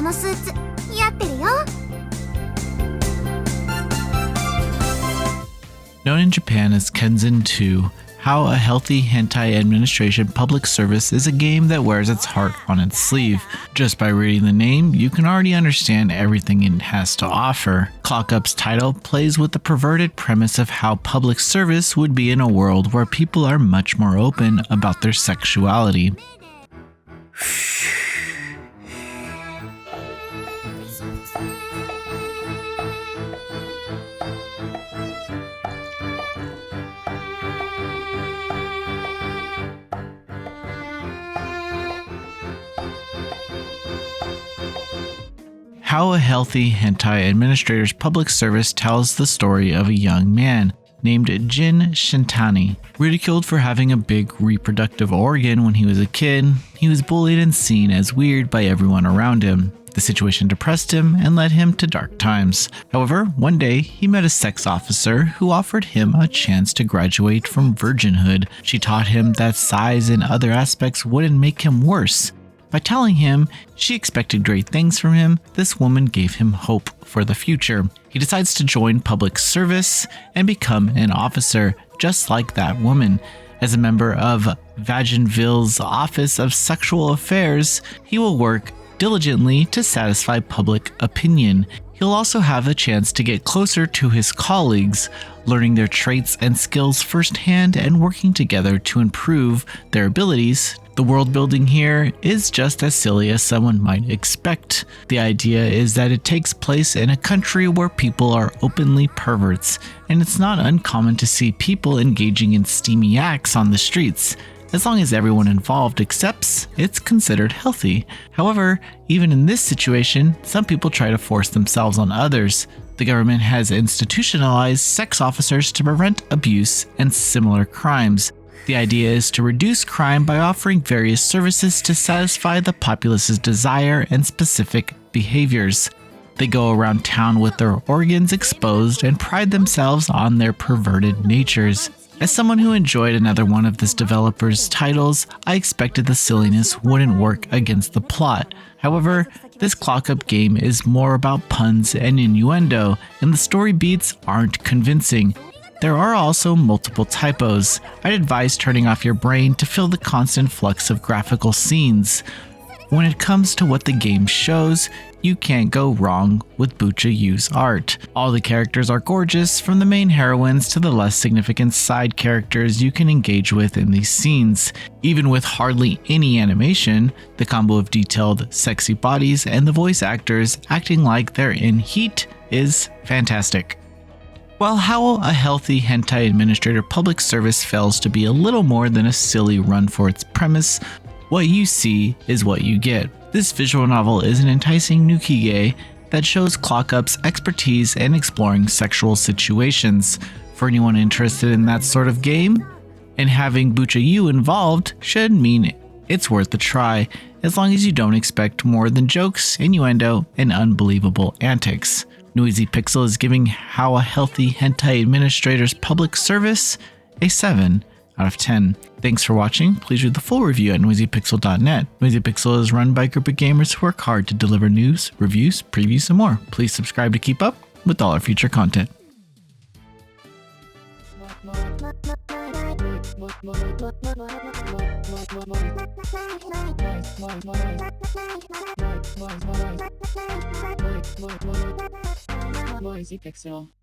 のスーツ似合ってるよ。 Known in Japan as Kenzen 2, How a Healthy Hentai Administration Public Service is a game that wears its heart on its sleeve. Just by reading the name, you can already understand everything it has to offer. Clock Up's title plays with the perverted premise of how public service would be in a world where people are much more open about their sexuality. How a Healthy Hentai Administrator's Public Service tells the story of a young man named Jin Shintani. Ridiculed for having a big reproductive organ when he was a kid, he was bullied and seen as weird by everyone around him. The situation depressed him and led him to dark times. However, one day he met a sex officer who offered him a chance to graduate from virginhood. She taught him that size and other aspects wouldn't make him worse. By telling him she expected great things from him, this woman gave him hope for the future. He decides to join public service and become an officer, just like that woman. As a member of Vaginville's Office of Sexual Affairs, he will work diligently to satisfy public opinion. He'll also have a chance to get closer to his colleagues, learning their traits and skills firsthand and working together to improve their abilities. The world building here is just as silly as someone might expect. The idea is that it takes place in a country where people are openly perverts, and it's not uncommon to see people engaging in steamy acts on the streets. As long as everyone involved accepts, it's considered healthy. However, even in this situation, some people try to force themselves on others. The government has institutionalized sex officers to prevent abuse and similar crimes. The idea is to reduce crime by offering various services to satisfy the populace's desire and specific behaviors. They go around town with their organs exposed and pride themselves on their perverted natures. As someone who enjoyed another one of this developer's titles, I expected the silliness wouldn't work against the plot. However, this Clock Up game is more about puns and innuendo, and the story beats aren't convincing. There are also multiple typos. I'd advise turning off your brain to fill the constant flux of graphical scenes. When it comes to what the game shows, you can't go wrong with Bucha Yu's art. All the characters are gorgeous, from the main heroines to the less significant side characters you can engage with in these scenes. Even with hardly any animation, the combo of detailed, sexy bodies and the voice actors acting like they're in heat is fantastic. While How a Healthy Hentai Administrator Public Service fails to be a little more than a silly run for its premise, what you see is what you get. This visual novel is an enticing nukige that shows Clock Up's expertise in exploring sexual situations. For anyone interested in that sort of game, and having Bucha Yu involved should mean it's worth a try, as long as you don't expect more than jokes, innuendo, and unbelievable antics. Noisy Pixel is giving How a Healthy Hentai Administrator's Public Service a 7 out of 10. Thanks for watching. Please read the full review at noisypixel.net. Noisy Pixel is run by a group of gamers who work hard to deliver news, reviews, previews, and more. Please subscribe to keep up with all our future content. Noisy Pixel.